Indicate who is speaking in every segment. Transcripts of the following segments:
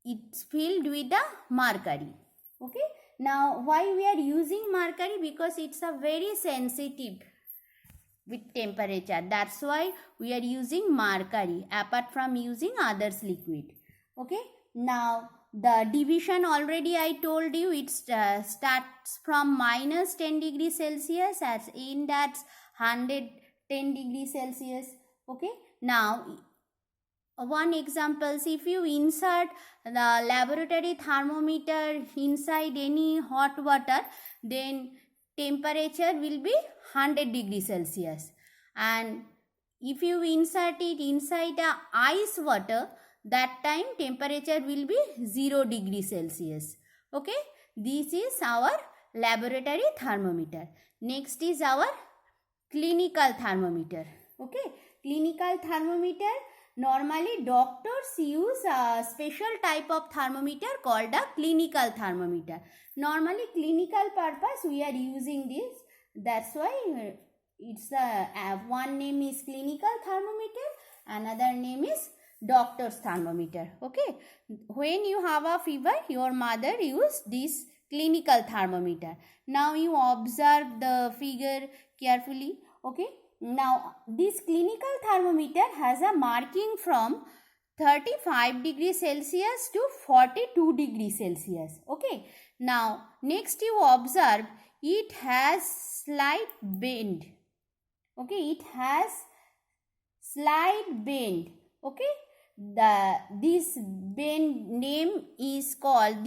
Speaker 1: it's filled with the mercury. Okay, now why we are using mercury? Because it's a very sensitive with temperature. That's why we are using mercury apart from using others liquid. Okay, now the division already I told you, it starts from minus 10 degrees Celsius as in that's 110 degrees Celsius. Okay, now one examples, if you insert the laboratory thermometer inside any hot water, then temperature will be 100 degrees Celsius, and if you insert it inside a ice water, that time temperature will be 0 degrees Celsius. Okay, this is our laboratory thermometer. Next is our clinical thermometer. Okay, clinical thermometer, normally doctors use a special type of thermometer called a clinical thermometer. Normally clinical purpose we are using this, that's why it's one name is clinical thermometer, another name is doctor's thermometer. Okay, when you have a fever, your mother used this clinical thermometer. Now you observe the figure carefully. Okay, now this clinical thermometer has a marking from 35 degrees Celsius to 42 degrees Celsius. Okay, now next you observe it has slight bend. Okay, it has slight bend. Okay, this bend name is called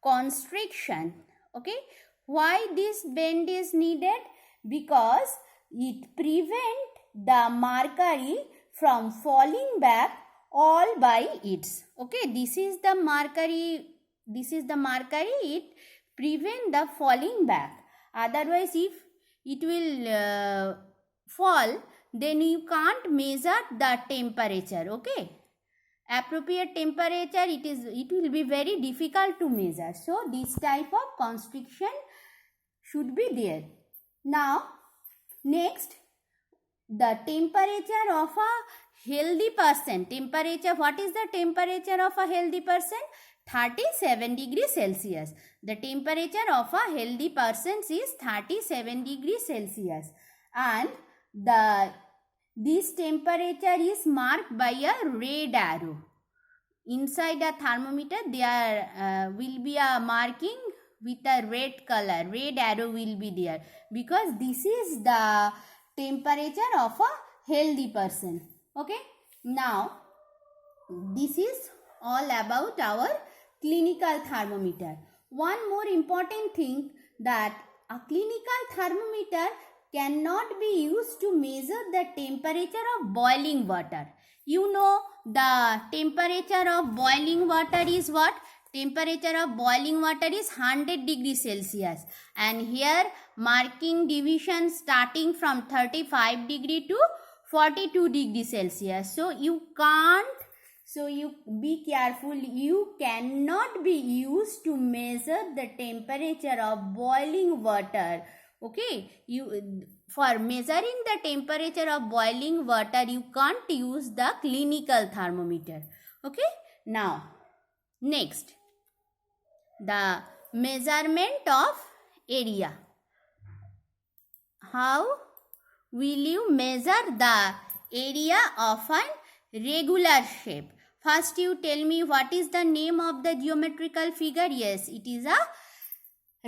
Speaker 1: constriction. Okay, why this bend is needed? Because it prevent the mercury from falling back all by its. Okay, this is the mercury, it prevent the falling back. Otherwise, if it will fall, then you can't measure the temperature. Okay, appropriate temperature, it will be very difficult to measure. So this type of constriction should be there. Now next, the temperature of a healthy person. Temperature, what is the temperature of a healthy person? 37 degrees Celsius. The temperature of a healthy person is 37 degrees Celsius, and this temperature is marked by a red arrow. Inside a thermometer there will be a marking with a red color, red arrow will be there, because this is the temperature of a healthy person. Okay, now this is all about our clinical thermometer. One more important thing, that a clinical thermometer cannot be used to measure the temperature of boiling water. You know the temperature of boiling water is what? Temperature of boiling water is 100 degrees Celsius, and here marking division starting from 35 degree to 42 degrees Celsius. So you be careful, you cannot be used to measure the temperature of boiling water. Okay, for measuring the temperature of boiling water, you can't use the clinical thermometer. Okay, now next, the measurement of area. How will you measure the area of a regular shape? First you tell me what is the name of the geometrical figure. Yes, it is a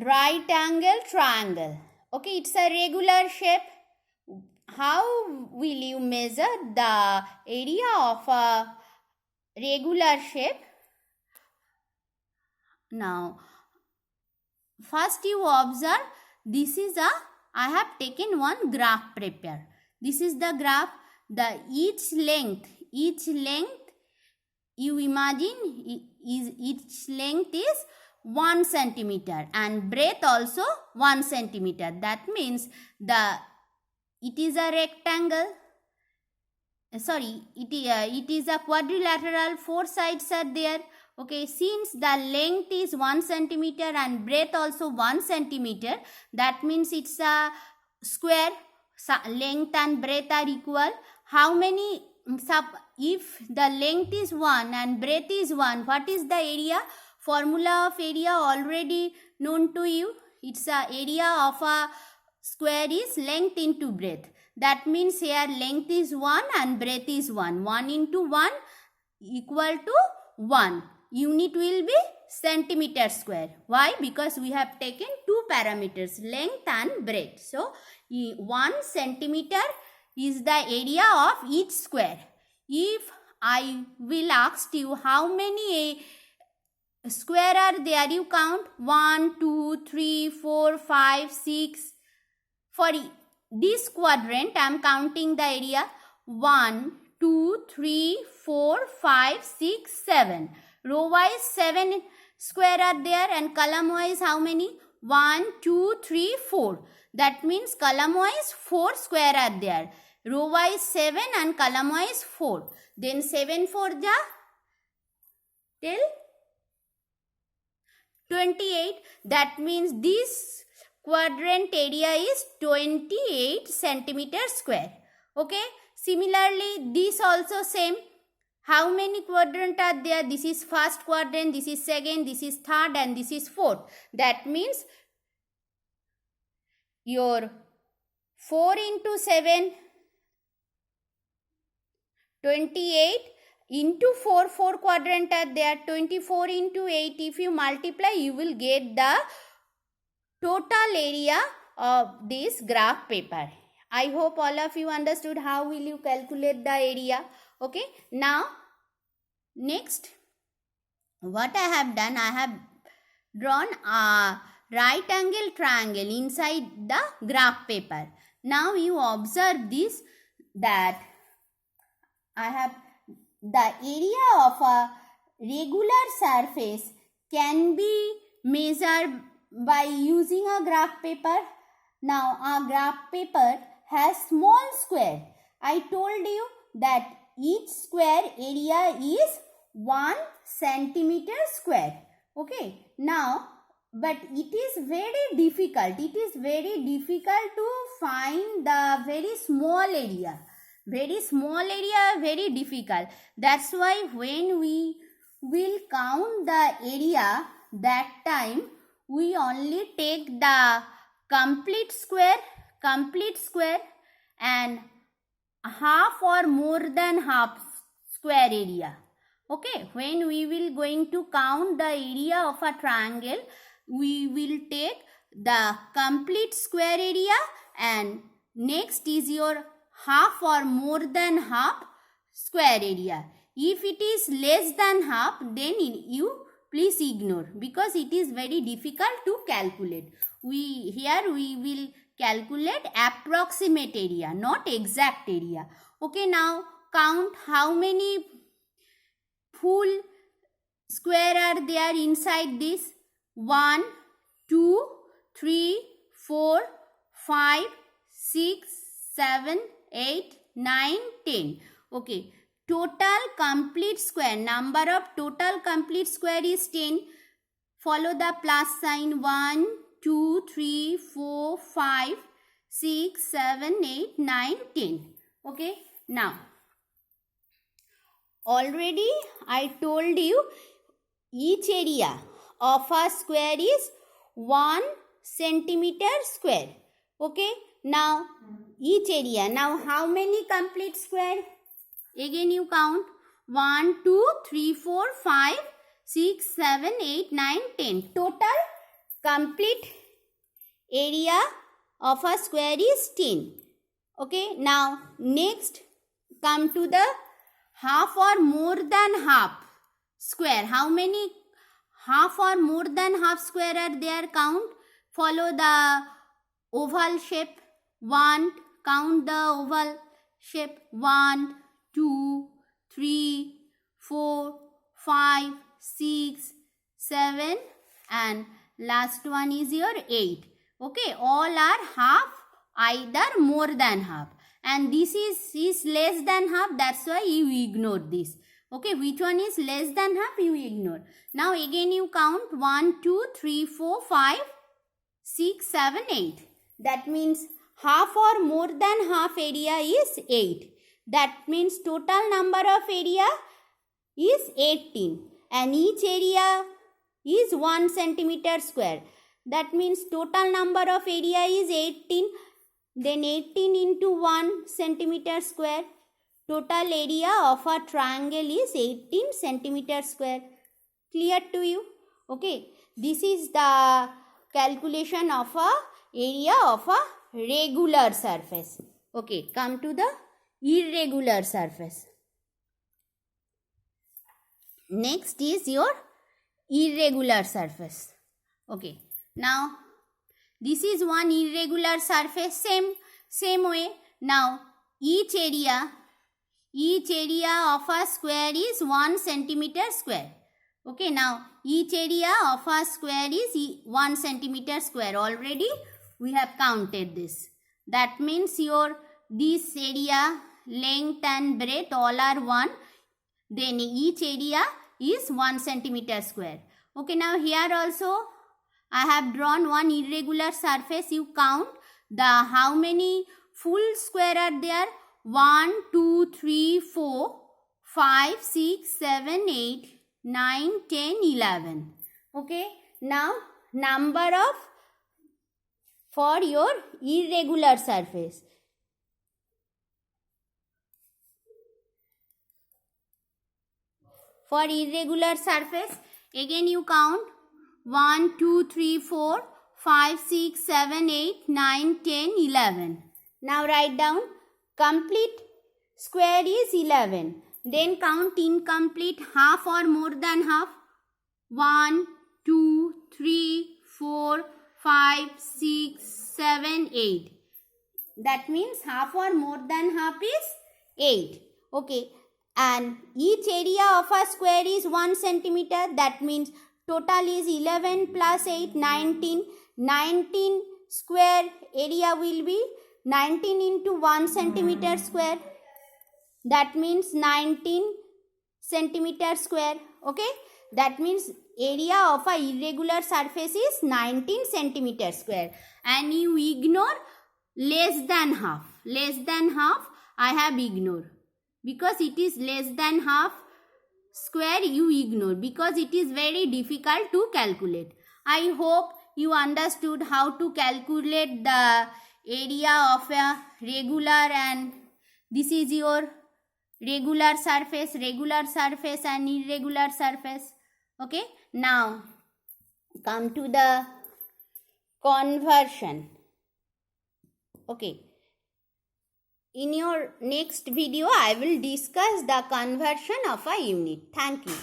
Speaker 1: right angle triangle. Okay, it's a regular shape. How will you measure the area of a regular shape? Now first you observe, this is I have taken one graph prepare. This is the graph. The each length you imagine each length is 1 centimeter and breadth also 1 centimeter. That means it is a rectangle. Sorry, it is a quadrilateral. 4 sides are there. Okay, since the length is 1 centimeter and breadth also 1 centimeter, that means it's a square. Length and breadth are equal. How many if the length is 1 and breadth is 1, what is the area? Formula of area already known to you. It's a area of a square is length into breadth. That means here length is 1 and breadth is 1. 1 into 1 equal to 1. Unit will be centimeter square. Why? Because we have taken two parameters, length and breadth. So 1 centimeter is the area of each square. If I will ask you how many square are there, you count 1, 2, 3, 4, 5, 6. For this quadrant, I am counting the area 1, 2, 3, 4, 5, 6, 7. Row wise 7 square are there and column wise how many? 1, 2, 3, 4. That means column wise 4 square are there. Row wise 7 and column wise 4. Then 7 4 ja till 28. That means this quadrant area is 28 centimeter square. Okay. Similarly, this also same. How many quadrants are there? This is first quadrant, this is second, this is third and this is fourth. That means your 4 into 7, 28 into 4, 4 quadrant are there. 24 into 8, if you multiply, you will get the total area of this graph paper. I hope all of you understood how will you calculate the area. Okay. Now, next, what I have done, I have drawn a right angle triangle inside the graph paper. Now, you observe this, that I have the area of a regular surface can be measured by using a graph paper. Now, a graph paper has small square. I told you that each square area is 1 centimeter square. Okay. Now, but it is very difficult. It is very difficult to find the very small area. Very small area, very difficult. That's why when we will count the area, that time we only take the complete square and half or more than half square area. Okay, when we will going to count the area of a triangle, we will take the complete square area and next is your half or more than half square area. If it is less than half, then you please ignore because it is very difficult to calculate. Here we will calculate approximate area, not exact area. Okay, now count how many full square are there inside this. 1, 2, 3, 4, 5, 6, 7, 8, 9, 10. Okay. Total complete square. Number of total complete square is 10. Follow the plus sign. 1, 2, 3, 4, 5, 6, 7, 8, 9, 10. Okay. Now, already I told you each area of a square is 1 centimeter square. Okay. Now, each area. Now, how many complete square? Again you count. 1, 2, 3, 4, 5, 6, 7, 8, 9, 10. Total complete area of a square is 10. Okay. Now, next come to the half or more than half square. How many half or more than half square are there? Count. Follow the oval shape. 1. Count the oval shape. 1, 2, 3, 4, 5, 6, 7 and last one is your 8. Okay. All are half, either more than half. And this is less than half. That's why you ignore this. Okay. Which one is less than half? You ignore. Now again you count 1, 2, 3, 4, 5, 6, 7, 8. That means half or more than half area is 8. That means total number of area is 18 and each area is 1 centimeter square. That means total number of area is 18. Then 18 into 1 centimeter square. Total area of a triangle is 18 centimeter square. Clear to you? Okay. This is the calculation of a area of a regular surface. Okay. Come to the irregular surface. Next is your irregular surface. Okay. Now this is one irregular surface. Same way. Now each area of a square is 1 centimeter square. Okay. Now each area of a square is 1 centimeter square. Already we have counted this. That means this area length and breadth all are 1. Then each area is 1 centimeter square. Okay. Now here also I have drawn one irregular surface. You count how many full square are there. 1, 2, 3, 4, 5, 6, 7, 8, 9, 10, 11. Okay. Now number of for your irregular surface. For irregular surface, again you count 1, 2, 3, 4, 5, 6, 7, 8, 9, 10, 11. Now write down complete square is 11. Then count incomplete, half or more than half. 1, 2, 3, 4, 5, 6, 7, 8. That means half or more than half is 8. Okay. And each area of a square is 1 centimeter. That means total is 11 plus 8, 19. 19 square area will be 19 into 1 centimeter square. That means 19 centimeter square. Okay. That means area of a irregular surface is 19 centimeter square. And you ignore less than half. Less than half I have ignored. Because it is less than half square you ignore. Because it is very difficult to calculate. I hope you understood how to calculate the area of a regular, and this is your regular surface and irregular surface. Okay. Now come to the conversion. Okay. In your next video, I will discuss the conversion of a unit. Thank you.